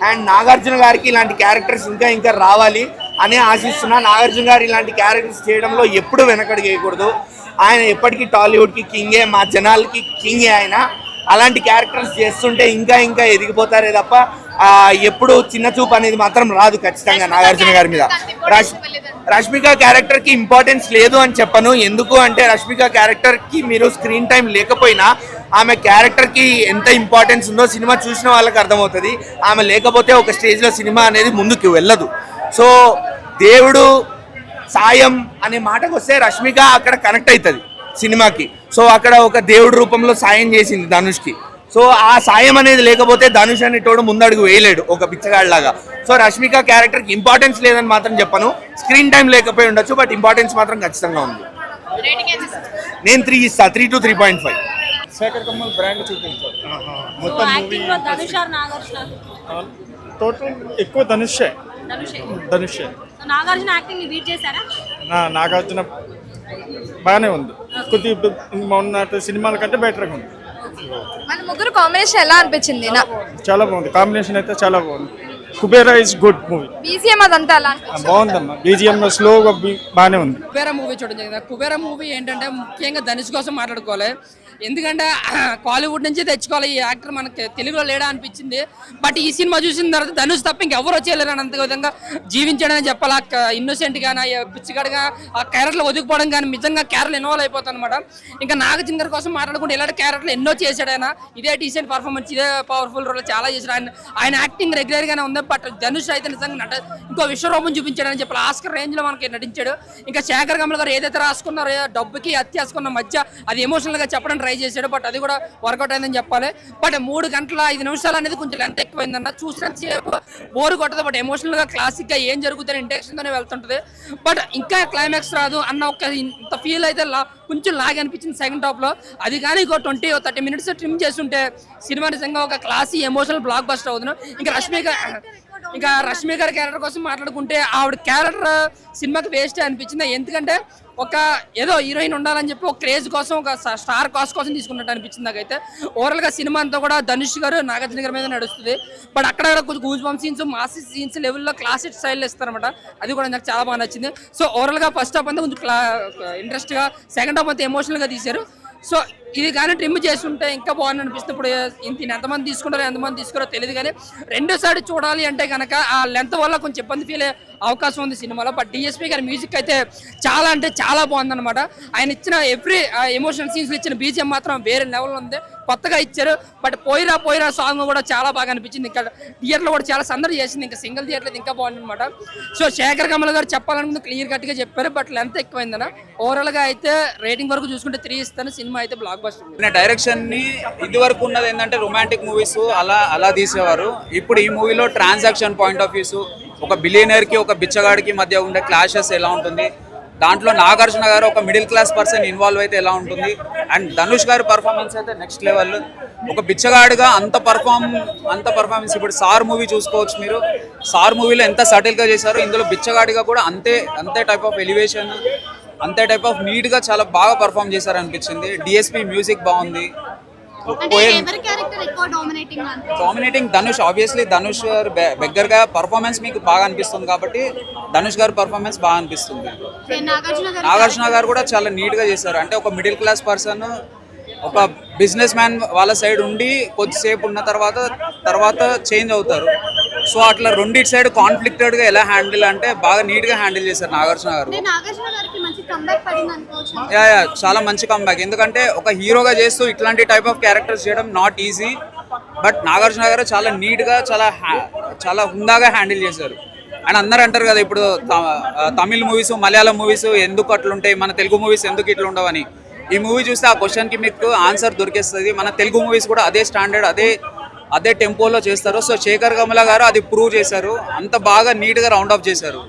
And Nagarjuna గారికి ఇలాంటి characters ఇంకా ఇంకా రావాలి అని ఆశిస్తున్నా. నాగార్జున గారు ఇలాంటి క్యారెక్టర్స్ చేయడంలో ఎప్పుడు వెనకడుగు వేయకూడదు. ఆయన ఎప్పటికీ టాలీవుడ్కి కింగే, మా జనాలకి కింగే ఆయన. అలాంటి క్యారెక్టర్స్ చేస్తుంటే ఇంకా ఇంకా ఎదిగిపోతారే తప్ప ఎప్పుడు చిన్న చూపు అనేది మాత్రం రాదు ఖచ్చితంగా నాగార్జున గారి మీద. రష్మిక క్యారెక్టర్కి ఇంపార్టెన్స్ లేదు అని చెప్పను. ఎందుకు అంటే రష్మిక క్యారెక్టర్కి మీరు స్క్రీన్ టైం లేకపోయినా ఆమె క్యారెక్టర్కి ఎంత ఇంపార్టెన్స్ ఉందో సినిమా చూసిన వాళ్ళకి అర్థమవుతుంది. ఆమె లేకపోతే ఒక స్టేజ్లో సినిమా అనేది ముందుకు వెళ్ళదు. సో దేవుడు సాయం అనే మాటకు వస్తే రష్మిక అక్కడ కనెక్ట్ అవుతుంది సినిమాకి. సో అక్కడ ఒక దేవుడి రూపంలో సాయం చేసింది ధనుష్కి. సో ఆ సాయం అనేది లేకపోతే ధనుష్ అనేటోడు ముందడుగు వేయలేడు ఒక బిచ్చగాడిలాగా. సో రష్మిక క్యారెక్టర్కి ఇంపార్టెన్స్ లేదని మాత్రం చెప్పను. స్క్రీన్ టైం లేకపోయి ఉండొచ్చు, బట్ ఇంపార్టెన్స్ మాత్రం ఖచ్చితంగా ఉంది. నేను 3 ఇస్తా, 3 to 3.5. శేఖర్ కమల్ బ్రాండ్ చూపించారు మొత్తం మూవీ. టోటల్ ఎక్కువ ధనుషే. నాగార్జున యాక్టింగ్ రీడ్ చేశారా? నాగార్జున బాగానే ఉంది, కొద్దిగా మొన్న సినిమాల కంటే బెటర్గా ఉంది. మన ముగ్గురు కాంబినేషన్ ఎలా అనిపించింది? చాలా బాగుంది, కాంబినేషన్ అయితే చాలా బాగుంది. Kubera is good movie. BGM అదంతా ఎలా బాగుందమ్మా, బీజిఎం స్లోగా బాగానే ఉంది. కుబేరా మూవీ చూడడం జరిగింది. కుబేరా మూవీ ఏంటంటే ముఖ్యంగా ధనుష్ కోసం మాట్లాడుకోవాలి. ఎందుకంటే కాలీవుడ్ నుంచి తెచ్చుకోవాలి ఈ యాక్టర్, మనకి తెలుగులో లేడా అనిపించింది. బట్ ఈ సినిమా చూసిన తర్వాత ధనుష్ తప్ప ఇంకెవరు వచ్చేయలేరు అని అంత విధంగా జీవించడని చెప్పాలి. ఇన్నోసెంట్ గానా, పిచ్చిగాడుగా ఆ క్యారెక్టర్లు ఒదిగిపోవడం కానీ నిజంగా క్యారెక్టర్ ఇన్వాల్వ్ అయిపోతాను అనమాట. ఇంకా నాగార్జున గారి కోసం మాట్లాడుకుంటే ఇలాంటి క్యారెక్టర్లు ఎన్నో చేశాడు ఆయన. ఇదే డీసెంట్ పర్ఫార్మెన్స్, ఇదే పవర్ఫుల్ రోల్ చాలా చేశాడు ఆయన యాక్టింగ్ రెగ్యులర్ గానే ఉంది. బట్ ధనుష్ అయితే నిజంగా ఇంకో విశ్వరూపం చూపించాడని చెప్పాలి. ఆస్కర్ రేంజ్ లో మనకి నటించాడు. ఇంకా శేఖర్ కమల్ గారు ఏదైతే రాసుకున్నారో డబ్బుకి అత్యాసుకున్న మధ్య అది ఎమోషనల్ గా చెప్పడం ట్రై చేశాడు. బట్ అది కూడా వర్కౌట్ అయిందని చెప్పాలి. బట్ 3 గంటల 5 నిమిషాలు అనేది కొంచెం లెంత్ ఎక్కువైందన్న. చూసినంతసేపు బోరు కొట్టదు, బట్ ఎమోషనల్ గా క్లాసిక్ గా ఏం జరుగుతుంది ఇంటెన్షన్ తోనే వెళ్తుంటది. బట్ ఇంకా క్లైమాక్స్ రాదు అన్న ఒక ఇంత ఫీల్ అయితే కొంచెం లాగ్ అనిపించింది సెకండ్ హాఫ్ లో. అది కానీ ఇంకో 20-30 మినిట్స్ ట్రిమ్ చేస్తుంటే సినిమా నిజంగా ఒక క్లాసీ ఎమోషనల్ బ్లాక్ బస్టర్ అవుతుంది. ఇంకా రష్మి గారి క్యారెక్టర్ కోసం మాట్లాడుకుంటే ఆవిడ క్యారెక్టర్ సినిమాకి వేస్ట్ అనిపించింది. ఎందుకంటే ఒక ఏదో హీరోయిన్ ఉండాలని చెప్పి ఒక క్రేజ్ కోసం, ఒక స్టార్ కాస్ట్ కోసం తీసుకున్నట్టు అనిపించింది నాకైతే. ఓవరాల్ గా సినిమా అంతా కూడా ధనుష్ గారు నాగార్జున గారి మీద నడుస్తుంది. బట్ అక్కడ కొంచెం గూజ్ బంప్ సీన్స్, మాసి సీన్స్ లెవెల్లో క్లాసిక్ స్టైల్ ఇస్తారనమాట. అది కూడా నాకు చాలా బాగా నచ్చింది. సో ఓవరాల్ గా ఫస్ట్ హాఫ్ అంతా కొంచెం ఇంట్రెస్ట్ గా, సెకండ్ హాఫ్ అంతా ఎమోషనల్ గా తీశారు. సో ఇది కానీ ట్రిమ్ చేస్తుంటే ఇంకా బాగుంది అనిపిస్తుంది. ఇప్పుడు ఎంతమంది తీసుకుంటారో ఎంతమంది తీసుకోరో తెలియదు, కానీ రెండోసారి చూడాలి అంటే కనుక ఆ లెంత్ వల్ల కొంచెం ఇబ్బంది ఫీల్ అయ్యే అవకాశం ఉంది సినిమాలో. బట్ డిఎస్పీ గారి మ్యూజిక్ అయితే చాలా అంటే చాలా బాగుందన్నమాట. ఆయన ఇచ్చిన ఎవ్రీ ఎమోషనల్ సీన్స్ ఇచ్చిన బీజిఎం మాత్రం వేరే లెవెల్ ఉంది, కొత్తగా ఇచ్చారు. బట్ పోయిరా సాంగ్ కూడా చాలా బాగా అనిపించింది. ఇక్కడ థియేటర్లో కూడా చాలా సందడి చేసింది. ఇంకా సింగిల్ థియేటర్ ఇంకా బాగుంది అనమాట. సో శేఖర్ కమల్ గారు చెప్పాలనుకుంది క్లియర్ కట్ గా చెప్పారు, బట్ లెంత్ ఎక్కువైందన్న. ఓవరాల్ గా అయితే రేటింగ్ వరకు చూసుకుంటే 3 ఇస్తాను. సినిమా అయితే బ్లాక్ బస్టర్. డైరెక్షన్ ని ఇది వరకు ఉన్నది ఏంటంటే రొమాంటిక్ మూవీస్ అలా తీసేవారు. ఇప్పుడు ఈ మూవీలో ట్రాన్సాక్షన్ పాయింట్ ఆఫ్ వ్యూస్, ఒక బిలియనర్ కి ఒక బిచ్చగాడికి మధ్య ఉండే క్లాషెస్ ఎలా ఉంటుంది, దాంట్లో నాగార్జున గారు ఒక మిడిల్ క్లాస్ పర్సన్ ఇన్వాల్వ్ అయితే ఎలా ఉంటుంది, అండ్ ధనుష్ గారి పర్ఫార్మెన్స్ అయితే నెక్స్ట్ లెవెల్. ఒక బిచ్చగాడిగా అంత పర్ఫార్మెన్స్ ఇప్పుడు సార్ మూవీ చూసుకోవచ్చు మీరు. సార్ మూవీలో ఎంత సటిల్గా చేశారో ఇందులో బిచ్చగాడిగా కూడా అంతే టైప్ ఆఫ్ ఎలివేషన్, అంతే టైప్ ఆఫ్ నీట్గా చాలా బాగా పర్ఫామ్ చేశారనిపించింది. డిఎస్పీ మ్యూజిక్ బాగుంది. డామినేటింగ్ ధనుష్. ఆబ్వియస్లీ ధనుష్ గారు బెగ్గర్గా పర్ఫార్మెన్స్ మీకు బాగా అనిపిస్తుంది కాబట్టి ధనుష్ గారి పర్ఫార్మెన్స్ బాగా అనిపిస్తుంది. నాగార్జున గారు కూడా చాలా నీట్గా చేశారు. అంటే ఒక మిడిల్ క్లాస్ పర్సన్, ఒక బిజినెస్ మ్యాన్ వాళ్ళ సైడ్ ఉండి కొద్దిసేపు ఉన్న తర్వాత చేంజ్ అవుతారు. సో అట్లా రెండింటి సైడ్ కాన్ఫ్లిక్టెడ్గా ఎలా హ్యాండిల్ అంటే బాగా నీట్గా హ్యాండిల్ చేశారు నాగార్జున గారు. చాలా మంచి కంబ్యాక్. ఎందుకంటే ఒక హీరోగా చేస్తూ ఇట్లాంటి టైప్ ఆఫ్ క్యారెక్టర్స్ చేయడం నాట్ ఈజీ. బట్ నాగార్జున గారు చాలా నీట్గా చాలా హుందాగా హ్యాండిల్ చేశారు. అండ్ అందరూ అంటారు కదా ఇప్పుడు తమిళ్ మూవీస్, మలయాళం మూవీస్ ఎందుకు అట్లుంటాయి, మన తెలుగు మూవీస్ ఎందుకు ఇట్లా ఉండవని. ఈ మూవీ చూస్తే ఆ క్వశ్చన్కి మీకు ఆన్సర్ దొరికేస్తుంది. మన తెలుగు మూవీస్ కూడా అదే స్టాండర్డ్, అదే టెంపోలో చేస్తారు. సో శేఖర్ కమల గారు అది ప్రూవ్ చేశారు. అంత బాగా నీట్గా రౌండ్ ఆఫ్ చేశారు.